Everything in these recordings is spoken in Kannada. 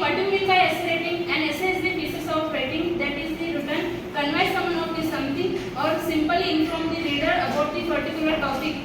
what do you mean by essay writing? An essay is the pieces of writing that is the written convey someone of the something or simply inform the reader about the particular topic.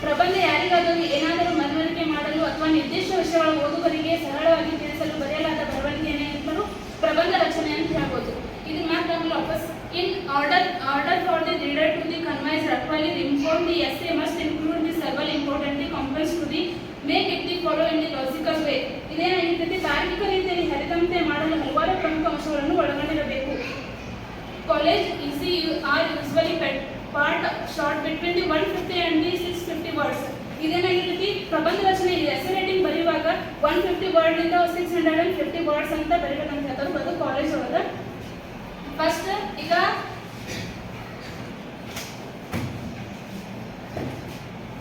ಪ್ರಬಂಧ ಯಾರಿಗಾದರೂ ಏನಾದರೂ ಮನವರಿಕೆ ಮಾಡಲು ಅಥವಾ ನಿರ್ದಿಷ್ಟ ವಿಷಯಗಳ ಓದುಗರಿಗೆ ಸರಳವಾಗಿ ತಿಳಿಸಲು ಬರೆಯಲಾದ ಬರವಣಿಗೆಯನ್ನು ಪ್ರಬಂಧ ರಚನೆ ಅಂತ ಹೇಳ್ಬೋದು. ಇದು ಮಾತ್ರ ವಾಪಸ್ in order for the reader to the convey roughly inform the essay must include the several important components to the make it the follow in the logical way. ಇದೇನಾಗಿರ್ತೈತಿ ತಾರ್ಕಿಕ ರೀತಿಯಲ್ಲಿ ಹರಿದಂತೆ ಮಾಡಲು ಹಲವಾರು ಪ್ರಮುಖ ಅಂಶಗಳನ್ನು ಒಳಗೊಂಡಿರಬೇಕು. College easy are usually part short between the 150 and the 650 words. ಇದೇನಾಗಿರ್ತೈತಿ ಪ್ರಬಂಧ ರಚನೆ ಎಸ್ಸೆ ರೈಟಿಂಗ್ ಬರೆಯುವಾಗ 150 ವರ್ಡ್ ಇಂದ 650 ವರ್ಡ್ಸ್ ಅಂತ ಬರೀಬೇಕಂತ ಹೇಳ್ತಾರೆ. ಅದು ಕಾಲೇಜ್ ಒಳಗೆ ಫಸ್ಟ್ ಈಗ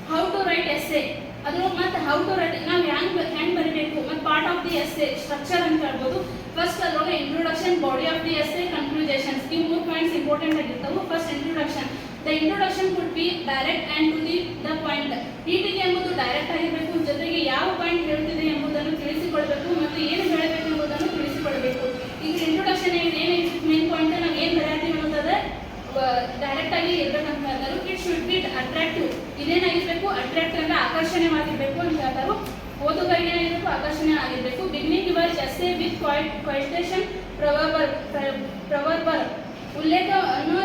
ಹೌ ಟು ರೈಟ್ ಎಸ್ಸೆ ಅದು ಮತ್ತೆ ಹೌ ಟು ರೈಟ್ ನಾವು ಹ್ಯಾಂಗ್ ಬರೀಬೇಕು ಮತ್ತು part of the essay structure ಅಂತ ಹೇಳ್ಬೋದು. ಫಸ್ಟ್ ಅದ್ರೊಳಗೆ introduction, body of the essay, conclusions ಈ 3 ಪಾಯಿಂಟ್ಸ್ ಇಂಪಾರ್ಟೆಂಟ್ ಆಗಿರ್ತವೆ. First introduction. The introduction could be direct and to the point. ಟೀಕೆ ಎಂಬುದು ಡೈರೆಕ್ಟ್ ಆಗಿರಬೇಕು, ಜೊತೆಗೆ ಯಾವ ಪಾಯಿಂಟ್ ಹೇಳ್ತಿದೆ ಎಂಬುದನ್ನು ತಿಳಿಸಿಕೊಳ್ಬೇಕು ಮತ್ತು ಏನು ಹೇಳಬೇಕು ಎಂಬುದನ್ನು ತಿಳಿಸಿಕೊಳ್ಬೇಕು. ಈಗ ಇಂಟ್ರೊಡಕ್ಷನ್ ಏನು ಮೇನ್ ಪಾಯಿಂಟ್ ನಾವು ಏನು ಬರೆಯತ್ತೀವಿ ಅನ್ನೋದಾದ್ರೆ ಡೈರೆಕ್ಟ್ ಆಗಿ ಇರ್ಬೇಕಂತ ಹೇಳ್ತಾರೆ. It should be attractive. ಇದೇನಾಗಿರ್ಬೇಕು ಅಟ್ರಾಕ್ಟಿವ್ ಅಂದ್ರೆ ಆಕರ್ಷಣೀಯವಾಗಿರ್ಬೇಕು ಅಂತ ಹೇಳ್ತಾರೆ. ಓದುಗರಿಗೆ ಏನಾಗಿರ್ಬೇಕು ಆಕರ್ಷಣೀಯ ಆಗಿರಬೇಕು. Beginning your essay with quotation proverb ಉಲ್ಲೇಖವನ್ನು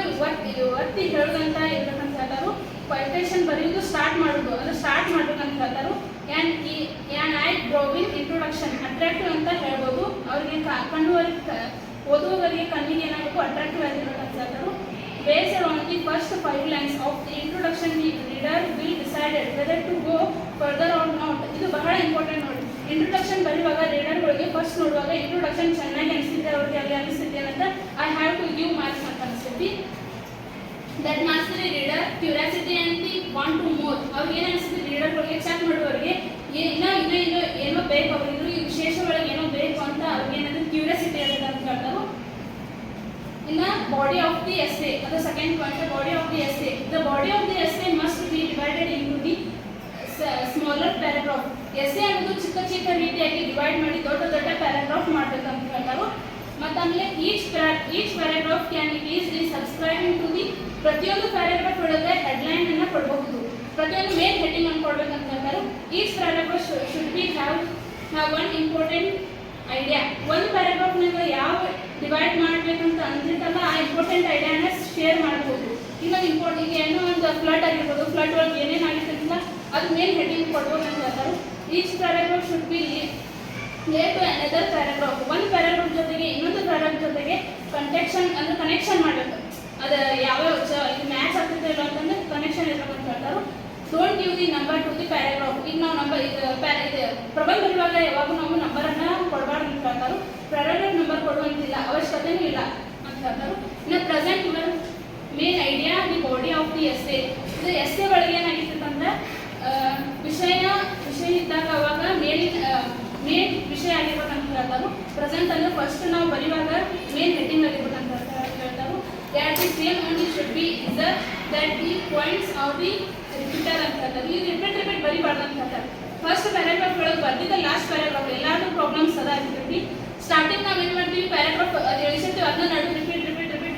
ಒತ್ತಿ ಹೇಳೋದಂತ ಇರ್ಬೇಕಂತ ಹೇಳ್ತಾರೆ. ಕ್ವೈಟೇಷನ್ ಬರೆಯೋದು ಸ್ಟಾರ್ಟ್ ಮಾಡೋದು ಅಂದ್ರೆ ಸ್ಟಾರ್ಟ್ ಮಾಡ್ಬೇಕಂತ ಹೇಳ್ತಾರೆ. And I drawing introduction attractive ಅಂತ ಹೇಳ್ಬೋದು. ಅವರಿಗೆ ಓದುವವರಿಗೆ ಕಣ್ಣಿಗೆ ಏನಾಗಬೇಕು ಅಟ್ರಾಕ್ಟಿವ್ ಆಗಿರ್ಬೇಕಂತ ಹೇಳ್ತಾರೆ. Based on the first 5 lines of the introduction, the reader will decide whether to go further or not. ಇದು ಬಹಳ ಇಂಪಾರ್ಟೆಂಟ್ ನೋಡಿ. ಇಂಟ್ರೊಡಕ್ಷನ್ ಬರೆಯುವಾಗ ರೀಡರ್ಗಳಿಗೆ ಫಸ್ಟ್ ನೋಡುವಾಗ ಇಂಟ್ರೊಡಕ್ಷನ್ ಚೆನ್ನಾಗಿ ಅನಿಸಿದೆ ಅವ್ರಿಗೆ ಅಲ್ಲಿ ಅನಿಸುತ್ತೆ ಅಂತ I have to give marks ಅಂತ ಅನಿಸ್ತೈತಿ. That marks the reader curiosity and the want to more. ಅವ್ರಿಗೆ ಏನು ಅನಿಸುತ್ತೆ ರೀಡರ್ಗಳಿಗೆ ಚೆಕ್ ಮಾಡುವವರಿಗೆ ಇನ್ನೂ ಏನೋ ಬೇಕು, ಅವ್ರಿಗೆ ಈ ವಿಶೇಷ ಒಳಗೆ ಏನೋ ಬೇಕು ಅಂತ ಅವ್ರಿಗೆ ಏನಾದರೂ ಕ್ಯೂರಿಯಾಸಿಟಿ ಇರುತ್ತೆ ಅಂತ ಹೇಳ್ತಾರೆ. In the body of the essay, the second point, the body of the essay. The body of the essay must be divided into the smaller paragraph. Essay ಅನ್ನೋದು ಚಿಕ್ಕ ಚಿಕ್ಕ ರೀತಿಯಾಗಿ ಡಿವೈಡ್ ಮಾಡಿ ದೊಡ್ಡ ದೊಡ್ಡ ಪ್ಯಾರಾಗ್ರಾಫ್ ಮಾಡಬೇಕಂತ ಹೇಳ್ತಾರೆ. ಮತ್ತು ಆಮೇಲೆ each paragraph can easily subscribing to the ಪ್ರತಿಯೊಂದು ಪ್ಯಾರಾಗ್ರಾಫ್ ಒಳಗೆ ಹೆಡ್ಲೈನ್ ಅನ್ನು ಕೊಡಬಹುದು. ಪ್ರತಿಯೊಂದು ಮೇನ್ ಹೆಡ್ಡಿಂಗ್ ಅನ್ನು ಕೊಡಬೇಕಂತ ಹೇಳ್ತಾರೆ. Each paragraph should be have one important idea. ಒಂದು ಪ್ಯಾರಾಗ್ರಾಫ್ನಾಗ ಯಾವ ಡಿವೈಡ್ ಮಾಡಬೇಕಂತ ಅಂದಿರ್ತಲ್ಲ ಆ ಇಂಪಾರ್ಟೆಂಟ್ ಐಡಿಯಾನ ಶೇರ್ ಮಾಡ್ಬೋದು. ಈಗ ಏನೋ ಒಂದು ಫ್ಲಡ್ ಆಗಿರ್ಬೋದು, ಫ್ಲಡ್ ಒಳಗೆ ಏನೇನು ಆಗಿರ್ತಲ್ಲ ಅದು ಮೇನ್ ಹೆಡ್ಡಿಂಗ್ ಕೊಡ್ಬೋದು ಅಂತ ಹೇಳ್ತಾರೆ. Each paragraph should be late to another paragraph. ಒಂದು ಪ್ಯಾರಾಗ್ರಾಫ್ ಜೊತೆಗೆ ಇನ್ನೊಂದು ಪ್ಯಾರಾಗ್ರಾಫ್ ಜೊತೆಗೆ ಕನೆಕ್ಷನ್ ಮಾಡಬೇಕು. ಅದು ಯಾವ್ಯಾವ ಇದು ಮ್ಯಾಚ್ ಆಗ್ತಿದೆ ಇಲ್ಲ ಅಂತಂದ್ರೆ ಕನೆಕ್ಷನ್ ಇರಬೇಕಂತ ಹೇಳ್ತಾರೆ. Don't give the number two the paragraph. ಈಗ ನಾವು ನಂಬರ್ ಪ್ರಬಂಧ ಬರೆಯುವಾಗ ಯಾವಾಗೂ ನಾವು ನಂಬರನ್ನು ಕೊಡಬಾರ್ದು ಅಂತ ಹೇಳ್ತಾರೆ. ಪ್ಯಾರಾಗ್ರಾಫ್ ನಂಬರ್ ಕೊಡುವಂತಿಲ್ಲ, ಅವಶ್ಯಕತೆಯೂ ಇಲ್ಲ ಅಂತ ಹೇಳ್ತಾರೆ. ಇನ್ನು present your main idea the body of the essay. ಇದು ಎಸ್ಸೆ ಒಳಗೆ ಏನಾಗಿರ್ತಂದ್ರೆ ವಿಷಯ ಇದ್ದಾಗ ಅವಾಗ ಮೇನ್ ವಿಷಯ ಆಗಿರ್ಬೇಕಂತ ಹೇಳ್ತಾರೆ. ಪ್ರೆಸೆಂಟ್ ಅಂದರೆ ಫಸ್ಟ್ ನಾವು ಬರೆಯುವಾಗ ಮೇನ್ ಹೆಡ್ಡಿಂಗ್ ಆಗಿರ್ಬೇಕಂತ ಹೇಳ್ತಾರೆ. that the same only should be is that the points of the repeater ಅಂತ ಹೇಳ್ತಾರೆ. ಈ ರಿಪೀಟ್ ಬರಿಬಾರ್ದು ಅಂತ ಹೇಳ್ತಾರೆ. ಫಸ್ಟ್ ಪ್ಯಾರಾಗ್ರಾಫ್ ಒಳಗೆ ಬರ್ದಿದ್ದ ಲಾಸ್ಟ್ ಪ್ಯಾರಾಗ್ರಾಫ್ ಎಲ್ಲಾದ್ರೂ ಪ್ರಾಬ್ಲಮ್ಸ್ ಅದ ಆಗಿರ್ತೈತಿ. ಸ್ಟಾರ್ಟಿಂಗ್ ನಾವು ಏನು ಮಾಡ್ತೀವಿ ಪ್ಯಾರಾಗ್ರಾಫ್ ಅದು ಎಳಿಸಿರ್ತೀವಿ ಅದನ್ನ ನಡು ರಿಪೀಟ್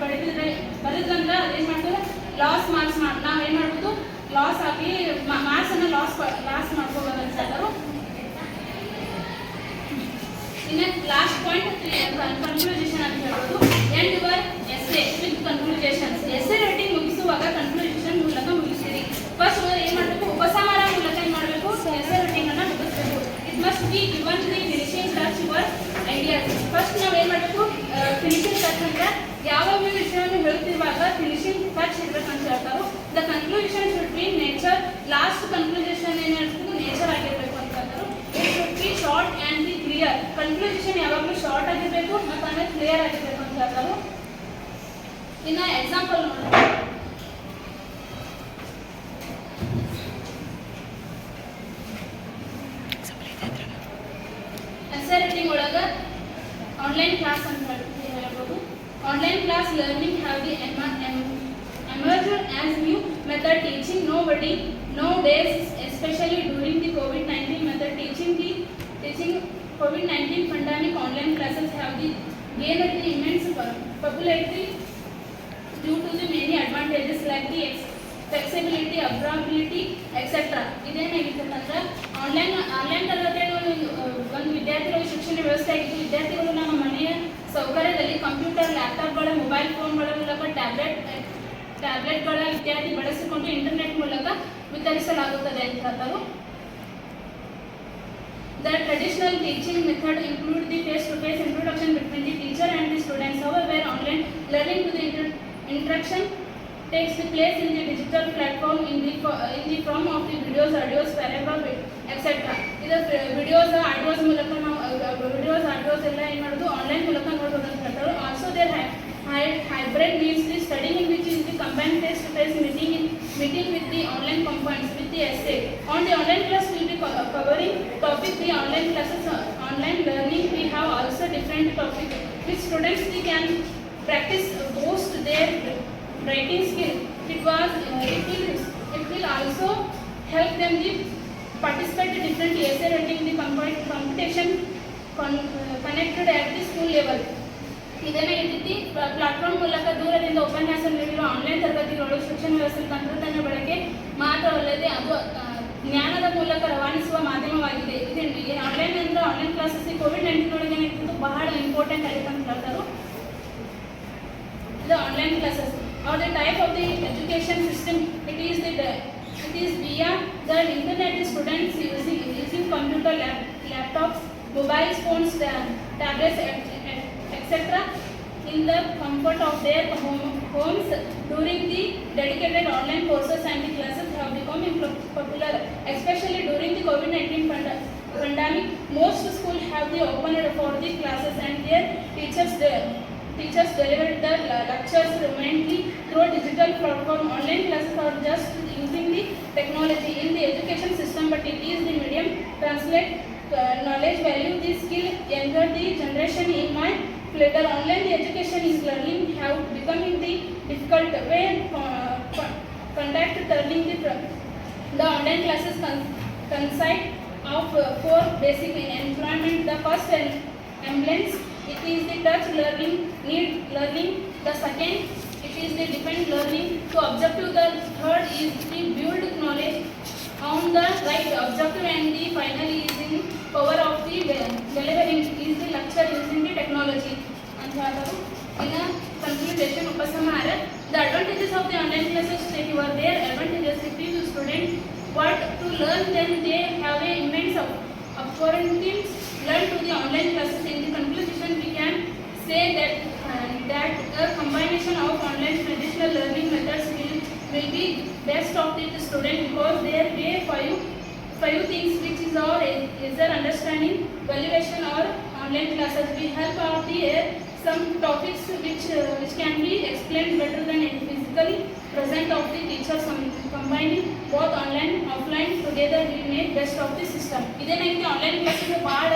ಬರೆದ್ರಂದ್ರೆ ಅದೇನು ಮಾಡ್ತೀವಿ ಲಾಸ್ ಮಾರ್ಕ್ಸ್ ನಾವು ಏನು ಮಾಡ್ಬೋದು ಲಾಸ್ ಆಗಿ ಮಾರ್ಕ್ಸನ್ನು ಲಾಸ್ ಮಾಡ್ಕೋಬೋದು ಅಂತ ಹೇಳ್ತಾರೆ. ಇನ್ನು ಲಾಸ್ಟ್ ಪಾಯಿಂಟ್ ಕನ್ಕ್ಲೂಷನ್ ಅಂತ ಹೇಳ್ಬೋದು. End your essay with conclusions. Essay writing ಮುಗಿಸುವಾಗ ಕನ್ಕ್ಲೂಷನ್ ಮೂಲಕ ಮುಗಿಸ್ತೀರಿ. ಫಸ್ಟ್ ಏನು ಮಾಡಬೇಕು ಉಪಸಂಹಾರ ಮೂಲಕ ಏನು ಮಾಡಬೇಕು ಎಸ್ಸೆ ರೈಟಿಂಗನ್ನು ಮುಗಿಸ್ಬೇಕು. It must be given the finishing touch your ideas. First ನಾವು ಏನು ಮಾಡಬೇಕು ಫಿನಿಶಿಂಗ್ ಟಚ್ ಅಂದರೆ ಯಾವ ವಿಷಯವನ್ನು ಹೇಳುತ್ತಿರುವಾಗ ಫಿನಿಶಿಂಗ್ ಟಚ್ ಇರಬೇಕಂತ ಹೇಳ್ತಾರೆ. The conclusion should be nature. Last conclusion ಏನು ಹೇಳ್ತಿದ್ದು ನೇಚರ್ ಆಗಿರಬೇಕು ಅಂತ ಹೇಳ್ತಾರೆ. It should B short and the clear. Conclusion ಯಾವಾಗಲೂ ಶಾರ್ಟ್ ಆಗಿರಬೇಕು ಮತ್ತು ಆಮೇಲೆ ಕ್ಲಿಯರ್ ಆಗಿರಬೇಕು ಅಂತ ಹೇಳ್ತಾರೆ. ಇನ್ನು ಎಕ್ಸಾಂಪಲ್ ನೋಡೋಣ. ಎಸ್ಸೆ ರೈಟಿಂಗ್ ಒಳಗೆ ಆನ್ಲೈನ್ ಕ್ಲಾಸ್ ಅಂತ ಹೇಳ್ಬೋದು. Online class learning have the emerged as new method teaching. Nowadays especially during the COVID-19 method teaching COVID-19 pandemic online classes have gained the immense popularity due to the many advantages like the flexibility, adaptability, etc. ಇದೇನಾಗಿತ್ತು ಅಂದ್ರೆ ಆನ್ಲೈನ್ ತರಗತಿಗಳು ಒಂದು ವಿದ್ಯಾರ್ಥಿಗಳ ಶಿಕ್ಷಣ ವ್ಯವಸ್ಥೆ ಆಗಿತ್ತು. ವಿದ್ಯಾರ್ಥಿಗಳು ನಮ್ಮ ಮನೆಯ ಸೌಕರ್ಯದಲ್ಲಿ ಕಂಪ್ಯೂಟರ್, ಲ್ಯಾಪ್ಟಾಪ್ಗಳ, ಮೊಬೈಲ್ ಫೋನ್ಗಳ ಮೂಲಕ ಟ್ಯಾಬ್ಲೆಟ್ಗಳ ಇತ್ಯಾದಿ ಬಳಸಿಕೊಂಡು ಇಂಟರ್ನೆಟ್ ಮೂಲಕ ವಿತರಿಸಲಾಗುತ್ತದೆ ಅಂತ ಹೇಳ್ತಾರೆ. The traditional teaching method include the face-to-face introduction between the teacher and the students. However, online learning to the interaction takes place in the digital platform in the form of the videos, audios, paragraph, etc. ಇದು ವಿಡಿಯೋಸ್, ಆಡಿಯೋಸ್ ಮೂಲಕ ನಾವು ವಿಡಿಯೋಸ್, ಆಡಿಯೋಸ್ ಎಲ್ಲ ಏನು ಮಾಡೋದು ಆನ್ಲೈನ್ ಮೂಲಕ ನೋಡ್ಬೋದು ಅಂತ ಹೇಳ್ತಾರೆ. Also there hybrid means the studying in which is the combined face-to-face meeting with the online components with the essay. On the online class we will be covering topic the online classes, online learning. We have also different topic which students they can practice boost their writing skill. It will also help them to participate in different essay writing the competition connected at the school level. ಇದನ್ನೇ ರೀತಿ ಪ್ಲಾಟ್ಫಾರ್ಮ್ ಮೂಲಕ ದೂರದಿಂದ ಉಪನ್ಯಾಸ ನೀಡಿರುವ ಆನ್ಲೈನ್ ತರಗತಿಗಳು ಶಿಕ್ಷಣ ವ್ಯವಸ್ಥೆ ತಂತ್ರಜ್ಞಾನ ಬಳಕೆ ಮಾತ್ರವಲ್ಲದೆ ಅದು ಜ್ಞಾನದ ಮೂಲಕ ರವಾನಿಸುವ ಮಾಧ್ಯಮವಾಗಿದೆ. ಇದು ಆನ್ಲೈನ್ ಅಂದ್ರೆ ಆನ್ಲೈನ್ ಕ್ಲಾಸಸ್ COVID-19 ಒಳಗೆ ಏನಾಗ್ತಿತ್ತು ಬಹಳ ಇಂಪಾರ್ಟೆಂಟ್ ಆಗಿತ್ತು ಅಂತ ಹೇಳ್ತಾರೆ. The online classes or the type of the education system, it is via the internet. The students using computer, laptops, mobile phones, tablets, etc. in the comfort of their homes. During the dedicated online courses and the classes have become popular, especially during the COVID-19 pandemic. Most schools have the opened for the classes and their teachers delivered the lectures remotely through digital platform. Online classes are just using the technology in the education system, but it is the medium translate knowledge, value, the skill, younger the generation in my later. Online the education is learning have becoming the difficult way conduct turning the online classes consist of four basic employment. The first emblems, it is the touch learning, need learning. The second, it is the depend learning to objective. The third is the build knowledge on the right objective, and the final is in power of the delivering is the lecture using the technology. And in a conclusion, upashamara, the advantages of the online classes take over their advantages. If the student want to learn, then they have a immense opportunities learn to the online classes. In the conclusion, we can say that a combination of online traditional learning methods will be best of the student because there are five things which is our either understanding, valuation or online classes. We help out the some topics which can be explained better than physically present of the teachers. Combining both online offline together we make best of the system. ಇದೇನೈತಿ ಆನ್ಲೈನ್ ಕ್ಲಾಸಸ್ ಭಾಳ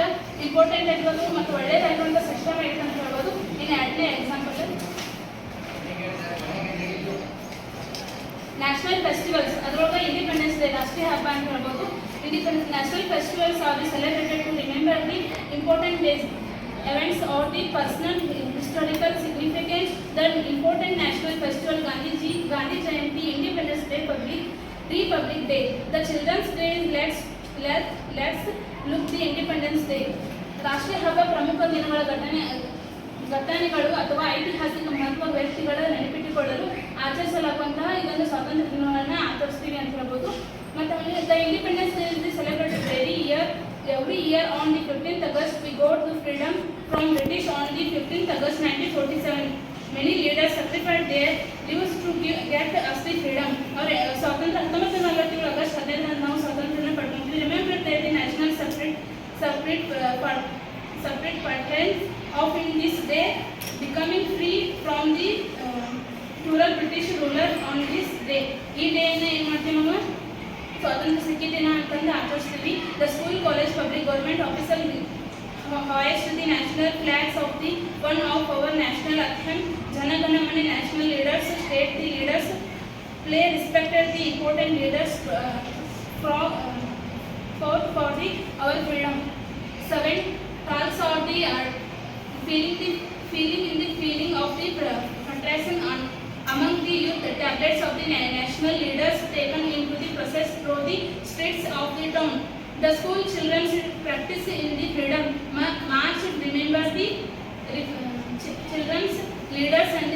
ಇಂಪಾರ್ಟೆಂಟ್ ಆಗಿರೋದು ಮತ್ತು ಒಳ್ಳೆಯದಾಗಿರುವಂಥ ಸಿಸ್ಟಮ್ ಐತೆ ಅಂತ ಹೇಳ್ಬೋದು. ಇನ್ನು ಎರಡನೇ ಎಕ್ಸಾಂಪಲ್ ನ್ಯಾಷನಲ್ ಫೆಸ್ಟಿವಲ್ಸ್, ಅದರೊಳಗೆ ಇಂಡಿಪೆಂಡೆನ್ಸ್ ಡೇ ರಾಷ್ಟ್ರೀಯ ಹಬ್ಬ ಅಂತ ಹೇಳ್ಬೋದು. National festivals are celebrated to remember the important days, events or the personal historical significance. The important national festival Gandhi Jayanti, Independence Day, Republic Day. The Children's Day is let's look the Independence Day. ರಾಷ್ಟ್ರೀಯ ಹಬ್ಬ ಪ್ರಮುಖ ದಿನಗಳ ಘಟನೆಗಳು ಅಥವಾ ಐತಿಹಾಸಿಕ ಮಹತ್ವ ವ್ಯಕ್ತಿಗಳ ನೆನಪಿಟ್ಟುಕೊಳ್ಳಲು ಆಚರಿಸಲಾಗುವಂತಹ ಇದೊಂದು ಸ್ವಾತಂತ್ರ್ಯ ದಿನಗಳನ್ನು ಆಚರಿಸ್ತೀವಿ ಅಂತ ಹೇಳ್ಬೋದು. ಮತ್ತು the independence day is celebrated every year on the 15th August. We got the freedom from British on the 15th August 1947. Many leaders sacrificed their lives to get us the freedom. और स्वातंत्र्य 1947 अगस्त 15 ನಾವು ಸ್ವಾತಂತ್ರ್ಯನ ಪಡ್ಕೊಂಡ್ವಿ. Remember that the national separate parties of in this day becoming free from the rural British ruler on this day. ಈ ಡೇನ ಏನು ಮಾಡ್ತೀವಿ ನಾವು ಸ್ವಾತಂತ್ರ್ಯ ಸಿಕ್ಕಿ ದಿನ ಅಂತಂದು ಆಚರಿಸ್ತೀವಿ. The school college public government officer hoist the national flags of the one of our national anthem. Jana Gana Mana national leaders, state the leaders play respected the important leaders fought for our freedom. 7. Talks out the feeling of the frustration among the youth. Tablets of the national leaders taken into the process through the streets of the town. The school children should practice in the freedom march. Remember the children's leaders and